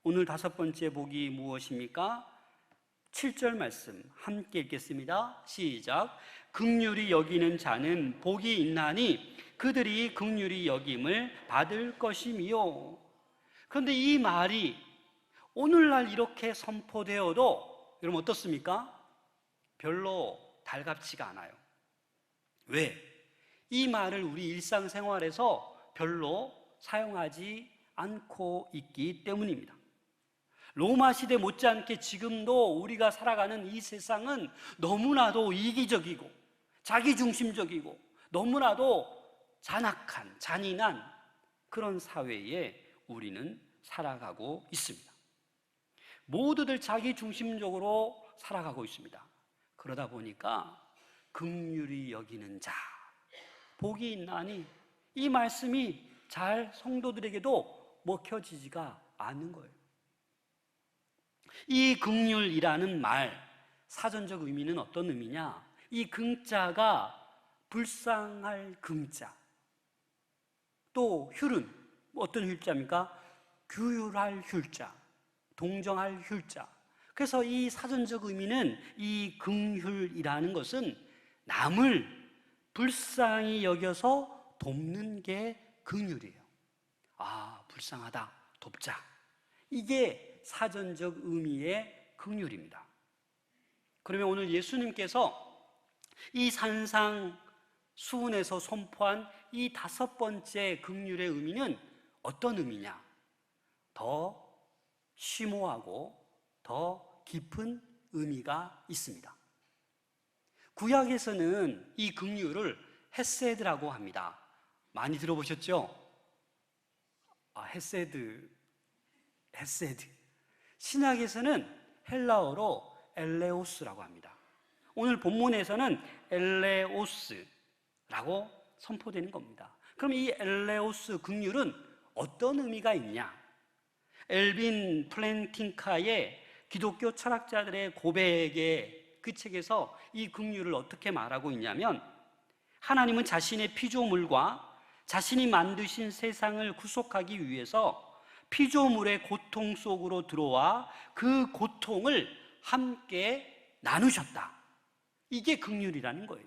오늘 다섯 번째 복이 무엇입니까? 7절 말씀 함께 읽겠습니다. 시작. 긍휼히 여기는 자는 복이 있나니 그들이 긍휼히 여김을 받을 것이미요. 그런데 이 말이 오늘날 이렇게 선포되어도 여러분 어떻습니까? 별로 달갑지가 않아요. 왜? 이 말을 우리 일상생활에서 별로 사용하지 않고 있기 때문입니다. 로마 시대 못지않게 지금도 우리가 살아가는 이 세상은 너무나도 이기적이고 자기중심적이고 너무나도 잔악한, 잔인한 그런 사회에 우리는 살아가고 있습니다. 모두들 자기중심적으로 살아가고 있습니다. 그러다 보니까 긍휼히 여기는 자, 복이 있나니 이 말씀이 잘 성도들에게도 먹혀지지가 않는 거예요. 이 긍휼이라는 말, 사전적 의미는 어떤 의미냐? 이 긍자가 불쌍할 긍자, 또 휼은 어떤 휼자입니까? 규율할 휼자, 동정할 휼자. 그래서 이 사전적 의미는 이 긍휼이라는 것은 남을 불쌍히 여겨서 돕는 게 긍휼이에요. 아, 불쌍하다, 돕자. 이게 사전적 의미의 긍휼입니다. 그러면 오늘 예수님께서 이 산상수훈에서 선포한 이 다섯 번째 긍휼의 의미는 어떤 의미냐? 더 심오하고 더 깊은 의미가 있습니다. 구약에서는 이 긍휼을 헤세드라고 합니다. 많이 들어보셨죠? 헤세드. 신약에서는 헬라어로 엘레오스라고 합니다. 오늘 본문에서는 엘레오스라고 선포되는 겁니다. 그럼 이 엘레오스 긍휼은 어떤 의미가 있냐? 엘빈 플랜팅카의 기독교 철학자들의 고백의 그 책에서 이 긍휼을 어떻게 말하고 있냐면, 하나님은 자신의 피조물과 자신이 만드신 세상을 구속하기 위해서 피조물의 고통 속으로 들어와 그 고통을 함께 나누셨다. 이게 긍휼이라는 거예요.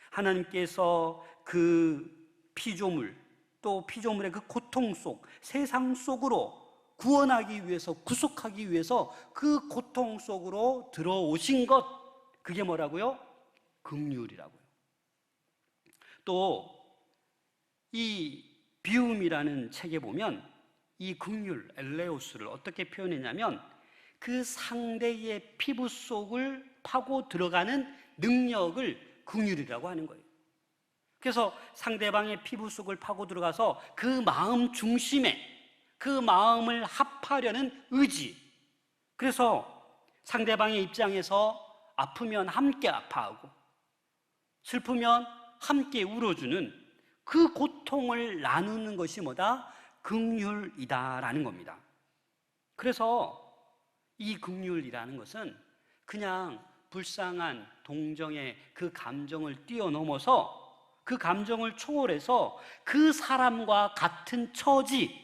하나님께서 그 피조물, 또 피조물의 그 고통 속, 세상 속으로 구원하기 위해서, 구속하기 위해서 그 고통 속으로 들어오신 것, 그게 뭐라고요? 긍휼이라고요. 또 이 비움이라는 책에 보면 이 긍휼, 엘레오스를 어떻게 표현했냐면 그 상대의 피부 속을 파고 들어가는 능력을 긍휼이라고 하는 거예요. 그래서 상대방의 피부 속을 파고 들어가서 그 마음 중심에 그 마음을 합하려는 의지, 그래서 상대방의 입장에서 아프면 함께 아파하고 슬프면 함께 울어주는 그 고통을 나누는 것이 뭐다? 긍휼이다라는 겁니다. 그래서 이 긍휼이라는 것은 그냥 불쌍한 동정의 그 감정을 뛰어넘어서, 그 감정을 초월해서 그 사람과 같은 처지,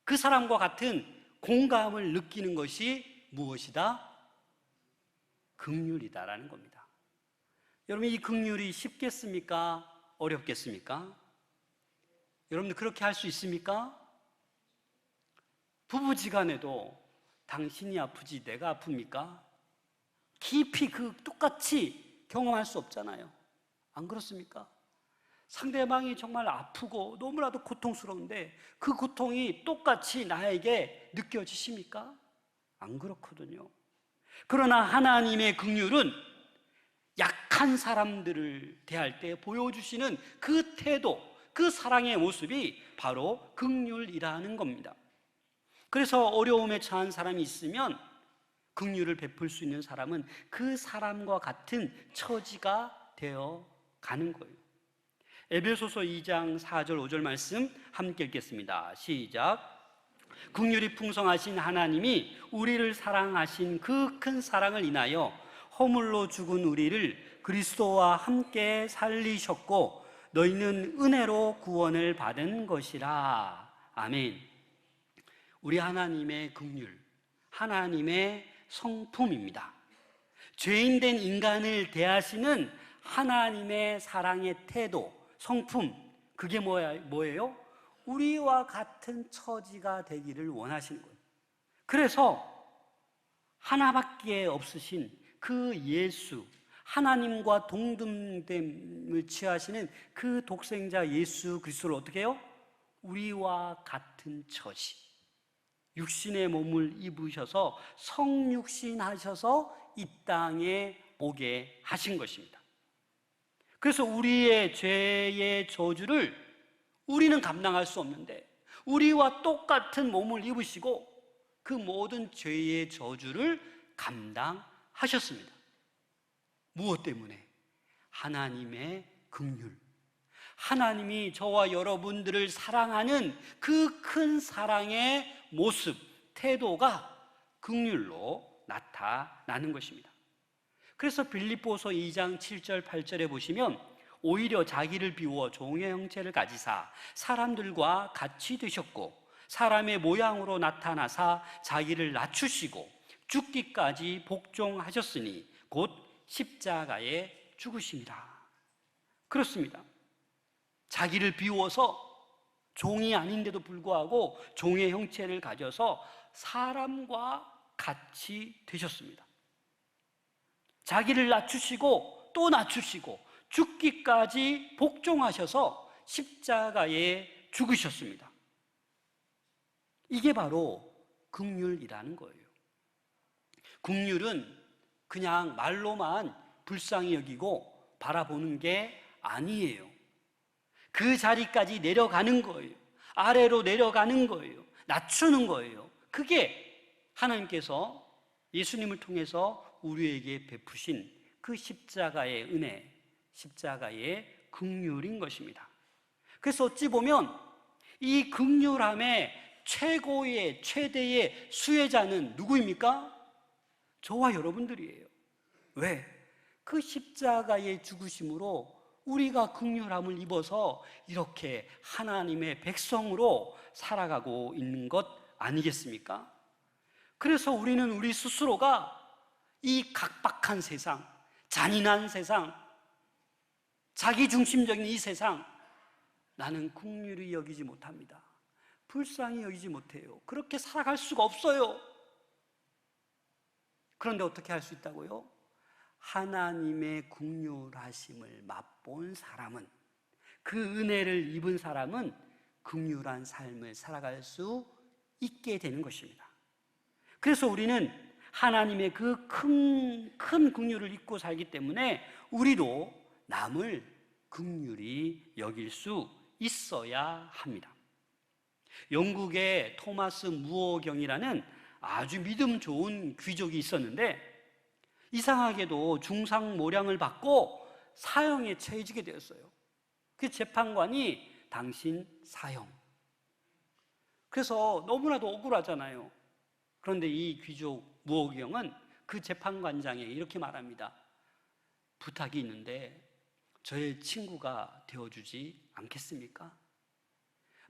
그 사람과 같은 공감을 느끼는 것이 무엇이다? 긍휼이다라는 겁니다. 여러분, 이 긍휼이 쉽겠습니까? 어렵겠습니까? 여러분들 그렇게 할 수 있습니까? 부부지간에도 당신이 아프지 내가 아픕니까? 깊이 그 똑같이 경험할 수 없잖아요. 안 그렇습니까? 상대방이 정말 아프고 너무나도 고통스러운데 그 고통이 똑같이 나에게 느껴지십니까? 안 그렇거든요. 그러나 하나님의 긍휼은 약한 사람들을 대할 때 보여주시는 그 태도, 그 사랑의 모습이 바로 긍휼이라는 겁니다. 그래서 어려움에 처한 사람이 있으면 긍휼을 베풀 수 있는 사람은 그 사람과 같은 처지가 되어 가는 거예요. 에베소서 2장 4절 5절 말씀 함께 읽겠습니다. 시작. 긍휼이 풍성하신 하나님이 우리를 사랑하신 그 큰 사랑을 인하여 허물로 죽은 우리를 그리스도와 함께 살리셨고 너희는 은혜로 구원을 받은 것이라. 아멘. 우리 하나님의 긍휼, 하나님의 성품입니다. 죄인된 인간을 대하시는 하나님의 사랑의 태도, 성품, 그게 뭐예요? 우리와 같은 처지가 되기를 원하시는 거예요. 그래서 하나밖에 없으신 그 예수, 하나님과 동등됨을 취하시는 그 독생자 예수 그리스도를 어떻게 해요? 우리와 같은 처지, 육신의 몸을 입으셔서 성육신하셔서 이 땅에 오게 하신 것입니다. 그래서 우리의 죄의 저주를 우리는 감당할 수 없는데 우리와 똑같은 몸을 입으시고 그 모든 죄의 저주를 감당하셨습니다. 무엇 때문에? 하나님의 긍휼, 하나님이 저와 여러분들을 사랑하는 그 큰 사랑의 모습, 태도가 긍휼로 나타나는 것입니다. 그래서 빌립보서 2장 7절 8절에 보시면 오히려 자기를 비워 종의 형체를 가지사 사람들과 같이 되셨고 사람의 모양으로 나타나사 자기를 낮추시고 죽기까지 복종하셨으니 곧 십자가에 죽으심이라. 그렇습니다. 자기를 비워서 종이 아닌데도 불구하고 종의 형체를 가져서 사람과 같이 되셨습니다. 자기를 낮추시고 또 낮추시고 죽기까지 복종하셔서 십자가에 죽으셨습니다. 이게 바로 긍휼이라는 거예요. 긍휼은 그냥 말로만 불쌍히 여기고 바라보는 게 아니에요. 그 자리까지 내려가는 거예요. 아래로 내려가는 거예요. 낮추는 거예요. 그게 하나님께서 예수님을 통해서 우리에게 베푸신 그 십자가의 은혜, 십자가의 긍휼인 것입니다. 그래서 어찌 보면 이 긍휼함의 최고의 최대의 수혜자는 누구입니까? 저와 여러분들이에요. 왜? 그 십자가의 죽으심으로 우리가 긍휼함을 입어서 이렇게 하나님의 백성으로 살아가고 있는 것 아니겠습니까? 그래서 우리는 우리 스스로가 이 각박한 세상, 잔인한 세상, 자기중심적인 이 세상, 나는 긍휼히 여기지 못합니다. 불쌍히 여기지 못해요. 그렇게 살아갈 수가 없어요. 그런데 어떻게 할 수 있다고요? 하나님의 긍휼하심을 맛본 사람은, 그 은혜를 입은 사람은 긍휼한 삶을 살아갈 수 있게 되는 것입니다. 그래서 우리는 하나님의 그 큰 긍휼을 입고 살기 때문에 우리도 남을 긍휼히 여길 수 있어야 합니다. 영국의 토마스 무어경이라는 아주 믿음 좋은 귀족이 있었는데 이상하게도 중상모략을 받고 사형에 처해지게 되었어요. 그 재판관이 당신 사형. 그래서 너무나도 억울하잖아요. 그런데 이 귀족 무어경은 그 재판관장에게 이렇게 말합니다. 부탁이 있는데 저의 친구가 되어주지 않겠습니까?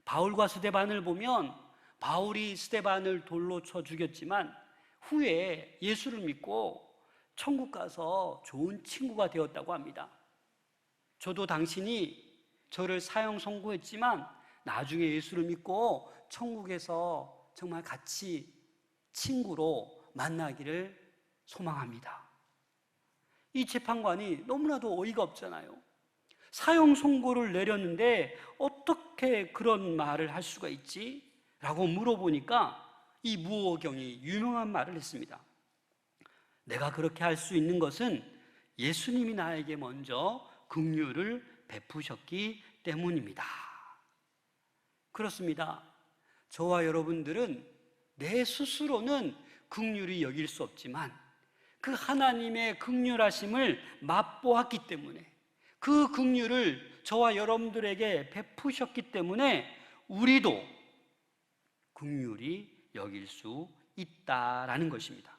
바울과 스데반을 보면 바울이 스데반을 돌로 쳐 죽였지만 후에 예수를 믿고 천국 가서 좋은 친구가 되었다고 합니다. 저도 당신이 저를 사형 선고했지만 나중에 예수를 믿고 천국에서 정말 같이 친구로 만나기를 소망합니다. 이 재판관이 너무나도 어이가 없잖아요. 사형 선고를 내렸는데 어떻게 그런 말을 할 수가 있지? 라고 물어보니까 이 무어경이 유명한 말을 했습니다. 내가 그렇게 할 수 있는 것은 예수님이 나에게 먼저 긍휼을 베푸셨기 때문입니다. 그렇습니다. 저와 여러분들은 내 스스로는 긍휼히 여길 수 없지만 그 하나님의 긍휼하심을 맛보았기 때문에 그 긍휼을 저와 여러분들에게 베푸셨기 때문에 우리도 긍휼히 여길 수 있다라는 것입니다.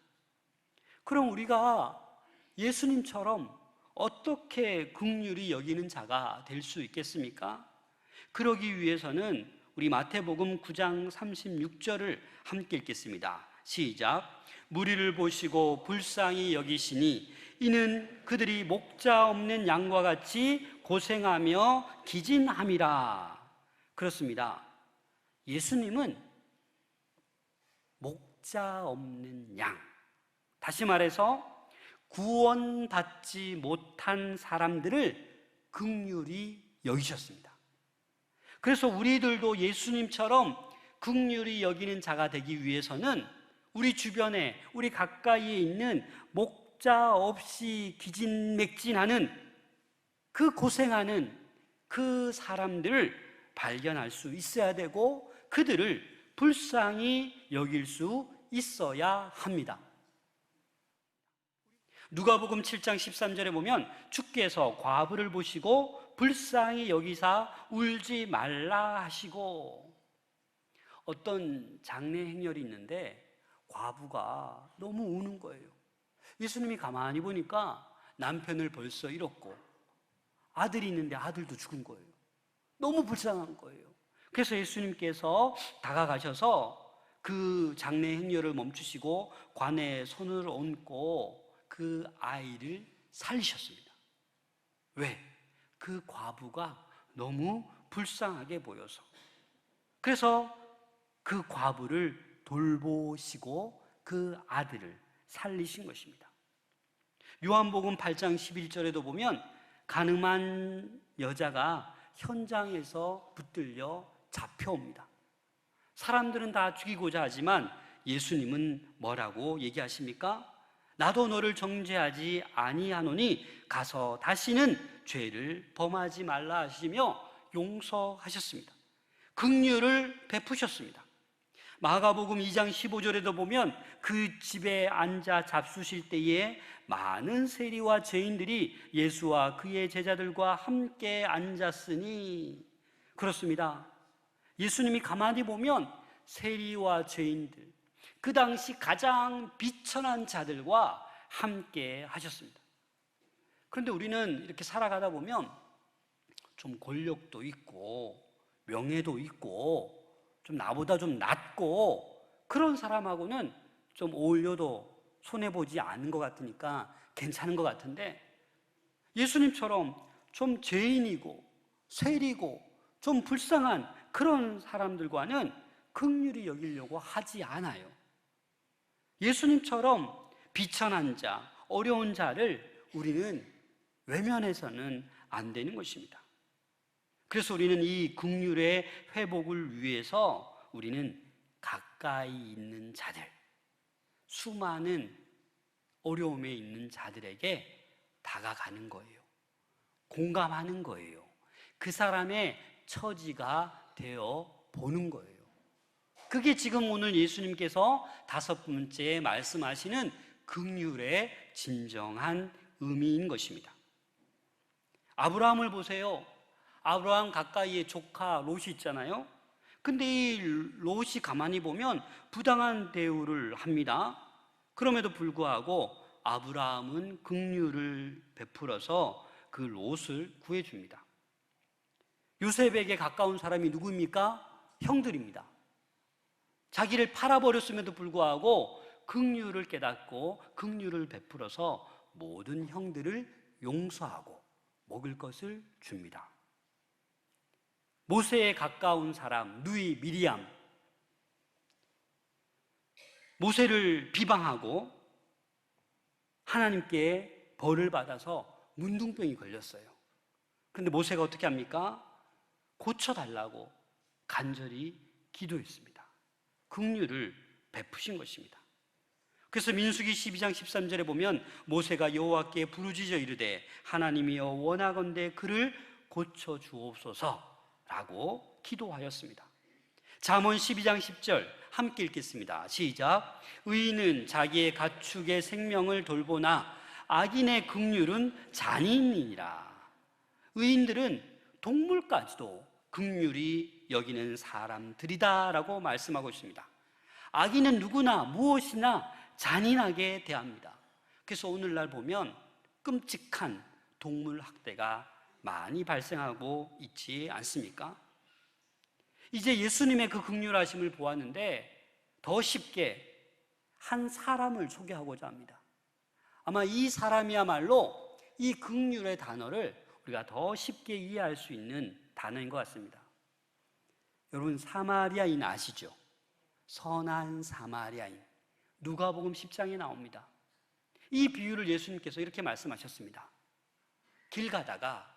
그럼 우리가 예수님처럼 어떻게 긍휼히 여기는 자가 될 수 있겠습니까? 그러기 위해서는 우리 마태복음 9장 36절을 함께 읽겠습니다. 시작. 무리를 보시고 불쌍히 여기시니 이는 그들이 목자 없는 양과 같이 고생하며 기진함이라. 그렇습니다. 예수님은 목자 없는 양, 다시 말해서 구원받지 못한 사람들을 긍휼히 여기셨습니다. 그래서 우리들도 예수님처럼 긍휼히 여기는 자가 되기 위해서는 우리 주변에, 우리 가까이에 있는 목자 없이 기진맥진하는 그 고생하는 그 사람들을 발견할 수 있어야 되고 그들을 불쌍히 여길 수 있어야 합니다. 누가복음 7장 13절에 보면 주께서 과부를 보시고 불쌍히 여기사 울지 말라 하시고, 어떤 장례 행렬이 있는데 과부가 너무 우는 거예요. 예수님이 가만히 보니까 남편을 벌써 잃었고 아들이 있는데 아들도 죽은 거예요. 너무 불쌍한 거예요. 그래서 예수님께서 다가가셔서 그 장례 행렬을 멈추시고 관에 손을 얹고 그 아이를 살리셨습니다. 왜? 그 과부가 너무 불쌍하게 보여서. 그래서 그 과부를 돌보시고 그 아들을 살리신 것입니다. 요한복음 8장 11절에도 보면 간음한 여자가 현장에서 붙들려 잡혀옵니다. 사람들은 다 죽이고자 하지만 예수님은 뭐라고 얘기하십니까? 나도 너를 정죄하지 아니하노니 가서 다시는 죄를 범하지 말라 하시며 용서하셨습니다. 긍휼을 베푸셨습니다. 마가복음 2장 15절에도 보면 그 집에 앉아 잡수실 때에 많은 세리와 죄인들이 예수와 그의 제자들과 함께 앉았으니. 그렇습니다. 예수님이 가만히 보면 세리와 죄인들, 그 당시 가장 비천한 자들과 함께 하셨습니다. 그런데 우리는 이렇게 살아가다 보면 좀 권력도 있고 명예도 있고 좀 나보다 좀 낫고 그런 사람하고는 좀 어울려도 손해보지 않은 것 같으니까 괜찮은 것 같은데, 예수님처럼 좀 죄인이고 세리고 좀 불쌍한 그런 사람들과는 긍휼히 여기려고 하지 않아요. 예수님처럼 비천한 자, 어려운 자를 우리는 외면해서는 안 되는 것입니다. 그래서 우리는 이 긍휼의 회복을 위해서 우리는 가까이 있는 자들, 수많은 어려움에 있는 자들에게 다가가는 거예요. 공감하는 거예요. 그 사람의 처지가 되어 보는 거예요. 그게 지금 오늘 예수님께서 5번째 말씀하시는 긍휼의 진정한 의미인 것입니다. 아브라함을 보세요. 아브라함 가까이에 조카 롯이 있잖아요. 근데 이 롯이 가만히 보면 부당한 대우를 합니다. 그럼에도 불구하고 아브라함은 긍휼을 베풀어서 그 롯을 구해줍니다. 요셉에게 가까운 사람이 누구입니까? 형들입니다. 자기를 팔아버렸음에도 불구하고 긍휼을 깨닫고 긍휼을 베풀어서 모든 형들을 용서하고 먹을 것을 줍니다. 모세에 가까운 사람 누이 미리암, 모세를 비방하고 하나님께 벌을 받아서 문둥병이 걸렸어요. 그런데 모세가 어떻게 합니까? 고쳐달라고 간절히 기도했습니다. 긍휼을 베푸신 것입니다. 그래서 민수기 12장 13절에 보면 모세가 여호와께 부르짖어 이르되 하나님이여 원하건대 그를 고쳐 주옵소서라고 기도하였습니다. 잠언 12장 10절 함께 읽겠습니다. 시작. 의인은 자기의 가축의 생명을 돌보나 악인의 긍휼은 잔인이니라. 의인들은 동물까지도 긍휼히 여기는 사람들이다라고 말씀하고 있습니다. 악인은 누구나 무엇이나 잔인하게 대합니다. 그래서 오늘날 보면 끔찍한 동물 학대가 많이 발생하고 있지 않습니까? 이제 예수님의 그 긍휼하심을 보았는데 더 쉽게 한 사람을 소개하고자 합니다. 아마 이 사람이야말로 이 긍휼의 단어를 우리가 더 쉽게 이해할 수 있는 단어인 것 같습니다. 여러분, 사마리아인 아시죠? 선한 사마리아인. 누가복음 10장에 나옵니다. 이 비유를 예수님께서 이렇게 말씀하셨습니다. 길 가다가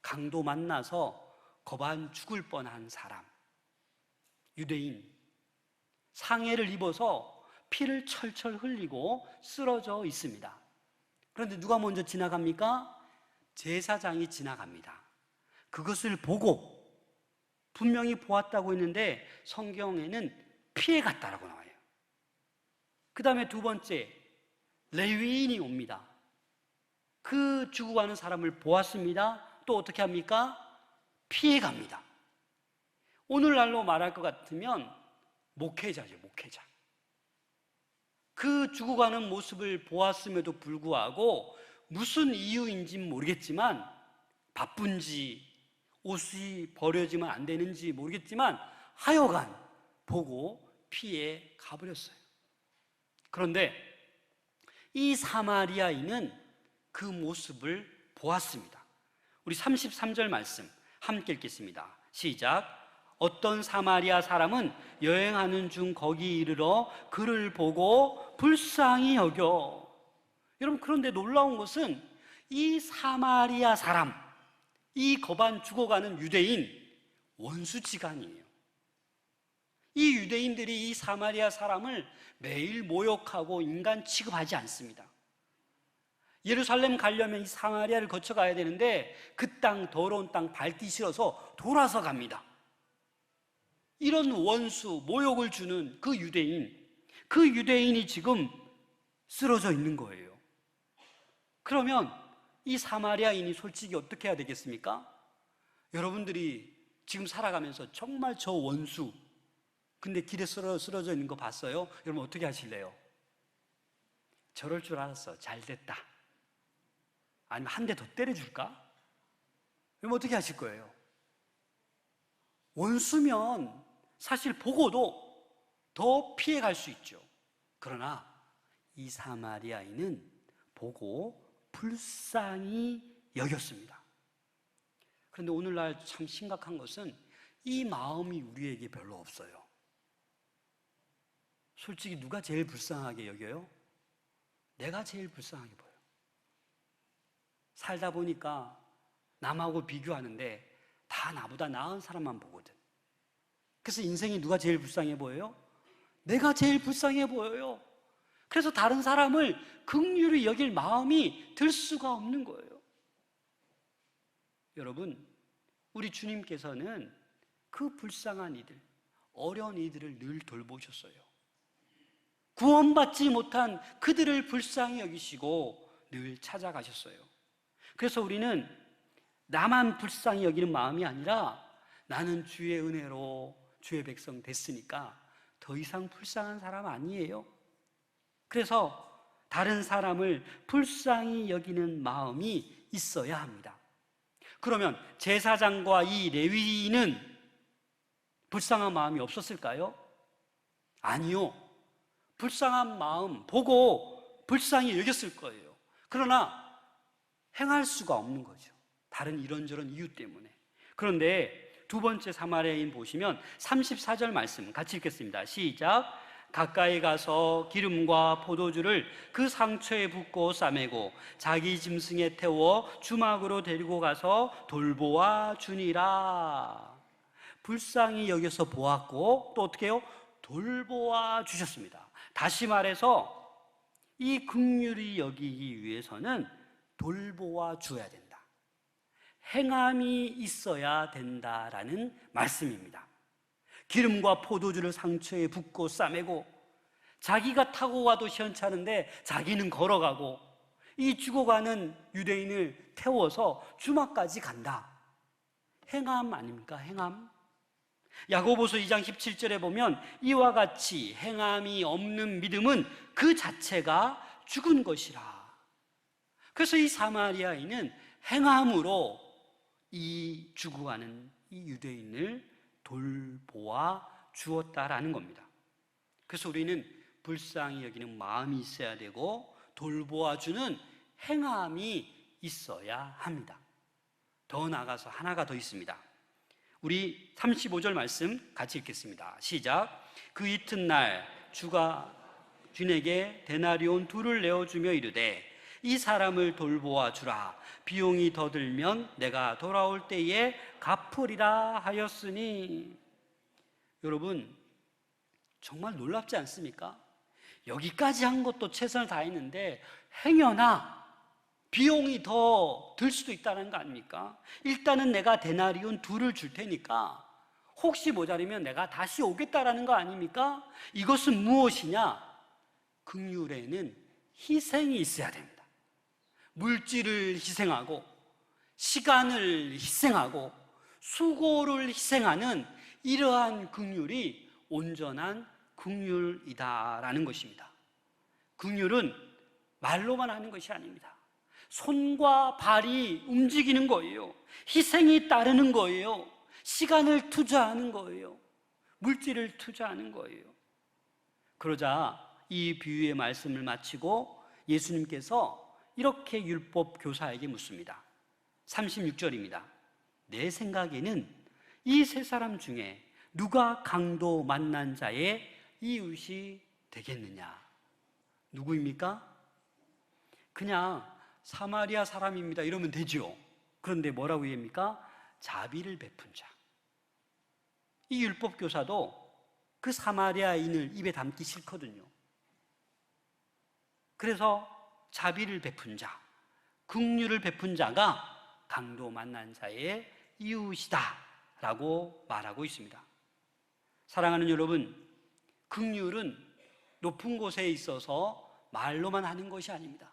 강도 만나서 거반 죽을 뻔한 사람, 유대인, 상해를 입어서 피를 철철 흘리고 쓰러져 있습니다. 그런데 누가 먼저 지나갑니까? 제사장이 지나갑니다. 그것을 보고 분명히 보았다고 했는데 성경에는 피해갔다라고 나와요. 그 다음에 두 번째, 레위인이 옵니다. 그 죽어가는 사람을 보았습니다. 또 어떻게 합니까? 피해갑니다. 오늘날로 말할 것 같으면 목회자죠, 목회자. 그 죽어가는 모습을 보았음에도 불구하고 무슨 이유인지 모르겠지만, 바쁜지 옷이 버려지면 안 되는지 모르겠지만 하여간 보고 피해 가버렸어요. 그런데 이 사마리아인은 그 모습을 보았습니다. 우리 33절 말씀 함께 읽겠습니다. 시작. 어떤 사마리아 사람은 여행하는 중 거기 이르러 그를 보고 불쌍히 여겨. 여러분, 그런데 놀라운 것은 이 사마리아 사람, 이 거반 죽어가는 유대인, 원수지간이에요. 이 유대인들이 이 사마리아 사람을 매일 모욕하고 인간 취급하지 않습니다. 예루살렘 가려면 이 사마리아를 거쳐가야 되는데 그 땅, 더러운 땅 밟기 싫어서 돌아서 갑니다. 이런 원수, 모욕을 주는 그 유대인이 지금 쓰러져 있는 거예요. 그러면 이 사마리아인이 솔직히 어떻게 해야 되겠습니까? 여러분들이 지금 살아가면서 정말 저 원수, 근데 길에 쓰러져 있는 거 봤어요? 여러분 어떻게 하실래요? 저럴 줄 알았어, 잘 됐다. 아니면 한 대 더 때려줄까? 여러분 어떻게 하실 거예요? 원수면 사실 보고도 더 피해갈 수 있죠. 그러나 이 사마리아인은 보고 불쌍히 여겼습니다. 그런데 오늘날 참 심각한 것은 이 마음이 우리에게 별로 없어요. 솔직히 누가 제일 불쌍하게 여겨요? 내가 제일 불쌍하게 보여요. 살다 보니까 남하고 비교하는데 다 나보다 나은 사람만 보거든. 그래서 인생이 누가 제일 불쌍해 보여요? 내가 제일 불쌍해 보여요. 그래서 다른 사람을 긍휼히 여길 마음이 들 수가 없는 거예요. 여러분, 우리 주님께서는 그 불쌍한 이들, 어려운 이들을 늘 돌보셨어요. 구원받지 못한 그들을 불쌍히 여기시고 늘 찾아가셨어요. 그래서 우리는 나만 불쌍히 여기는 마음이 아니라 나는 주의 은혜로 주의 백성 됐으니까 더 이상 불쌍한 사람 아니에요. 그래서 다른 사람을 불쌍히 여기는 마음이 있어야 합니다. 그러면 제사장과 이 레위인은 불쌍한 마음이 없었을까요? 아니요. 불쌍한 마음 보고 불쌍히 여겼을 거예요. 그러나 행할 수가 없는 거죠. 다른 이런저런 이유 때문에. 그런데 두 번째 사마리아인 보시면 34절 말씀 같이 읽겠습니다. 시작. 가까이 가서 기름과 포도주를 그 상처에 붓고 싸매고 자기 짐승에 태워 주막으로 데리고 가서 돌보아 주니라. 불쌍히 여겨서 보았고 또 어떻게 해요? 돌보아 주셨습니다. 다시 말해서 이 긍휼히 여기기 위해서는 돌보아 줘야 된다. 행함이 있어야 된다라는 말씀입니다. 기름과 포도주를 상처에 붓고 싸매고 자기가 타고 와도 시원찮은데 자기는 걸어가고 이 죽어가는 유대인을 태워서 주막까지 간다. 행함 아닙니까? 행함. 야고보서 2장 17절에 보면 이와 같이 행함이 없는 믿음은 그 자체가 죽은 것이라. 그래서 이 사마리아인은 행함으로 이 죽어가는 이 유대인을 돌보아 주었다라는 겁니다. 그래서 우리는 불쌍히 여기는 마음이 있어야 되고 돌보아 주는 행함이 있어야 합니다. 더 나아가서 하나가 더 있습니다. 우리 35절 말씀 같이 읽겠습니다. 시작. 그 이튿날 주가 주인에게 데나리온 2를 내어주며 이르되 이 사람을 돌보아 주라. 비용이 더 들면 내가 돌아올 때에 갚으리라 하였으니. 여러분, 정말 놀랍지 않습니까? 여기까지 한 것도 최선을 다했는데 행여나 비용이 더 들 수도 있다는 거 아닙니까? 일단은 내가 데나리온 2를 줄 테니까 혹시 모자르면 내가 다시 오겠다라는 거 아닙니까? 이것은 무엇이냐? 긍휼에는 희생이 있어야 됩니다. 물질을 희생하고 시간을 희생하고 수고를 희생하는 이러한 긍휼이 온전한 긍휼이다라는 것입니다. 긍휼은 말로만 하는 것이 아닙니다. 손과 발이 움직이는 거예요. 희생이 따르는 거예요. 시간을 투자하는 거예요. 물질을 투자하는 거예요. 그러자 이 비유의 말씀을 마치고 예수님께서 이렇게 율법 교사에게 묻습니다. 36절입니다. 내 생각에는 이 세 사람 중에 누가 강도 만난 자의 이웃이 되겠느냐? 누구입니까? 그냥 사마리아 사람입니다 이러면 되죠. 그런데 뭐라고 얘기합니까? 자비를 베푼 자. 이 율법 교사도 그 사마리아인을 입에 담기 싫거든요. 그래서 자비를 베푼 자, 긍휼을 베푼 자가 강도 만난 자의 이웃이다 라고 말하고 있습니다. 사랑하는 여러분, 긍휼은 높은 곳에 있어서 말로만 하는 것이 아닙니다.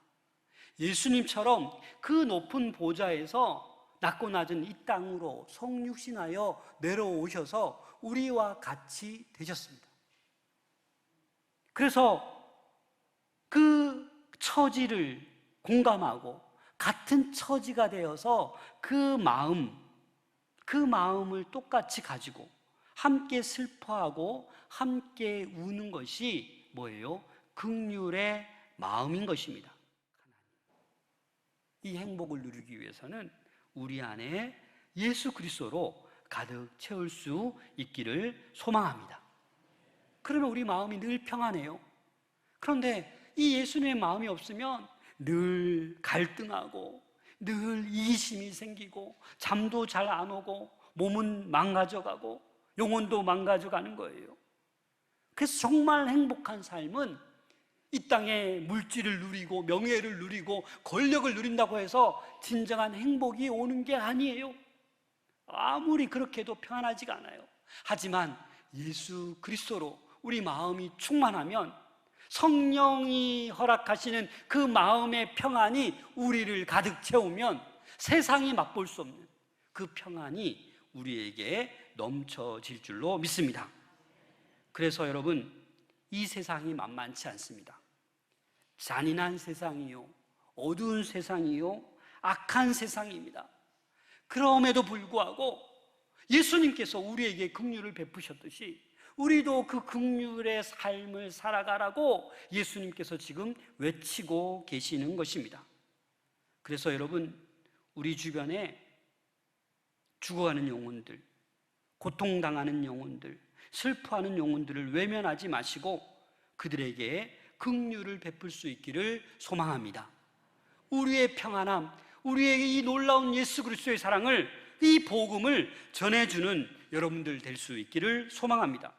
예수님처럼 그 높은 보좌에서 낮고 낮은 이 땅으로 성육신하여 내려오셔서 우리와 같이 되셨습니다. 그래서 그 처지를 공감하고 같은 처지가 되어서 그 마음을 똑같이 가지고 함께 슬퍼하고 함께 우는 것이 뭐예요? 긍휼의 마음인 것입니다. 이 행복을 누리기 위해서는 우리 안에 예수 그리스도로 가득 채울 수 있기를 소망합니다. 그러면 우리 마음이 늘 평안해요. 그런데 이 예수님의 마음이 없으면 늘 갈등하고 늘 이기심이 생기고 잠도 잘 안 오고 몸은 망가져가고 영혼도 망가져가는 거예요. 그래서 정말 행복한 삶은 이 땅에 물질을 누리고 명예를 누리고 권력을 누린다고 해서 진정한 행복이 오는 게 아니에요. 아무리 그렇게 해도 평안하지가 않아요. 하지만 예수 그리스도로 우리 마음이 충만하면 성령이 허락하시는 그 마음의 평안이 우리를 가득 채우면 세상이 맛볼 수 없는 그 평안이 우리에게 넘쳐질 줄로 믿습니다. 그래서 여러분, 이 세상이 만만치 않습니다. 잔인한 세상이요, 어두운 세상이요, 악한 세상입니다. 그럼에도 불구하고 예수님께서 우리에게 긍휼을 베푸셨듯이 우리도 그 긍휼의 삶을 살아가라고 예수님께서 지금 외치고 계시는 것입니다. 그래서 여러분, 우리 주변에 죽어가는 영혼들, 고통당하는 영혼들, 슬퍼하는 영혼들을 외면하지 마시고 그들에게 긍휼을 베풀 수 있기를 소망합니다. 우리의 평안함, 우리에게 이 놀라운 예수 그리스도의 사랑을, 이 복음을 전해주는 여러분들 될 수 있기를 소망합니다.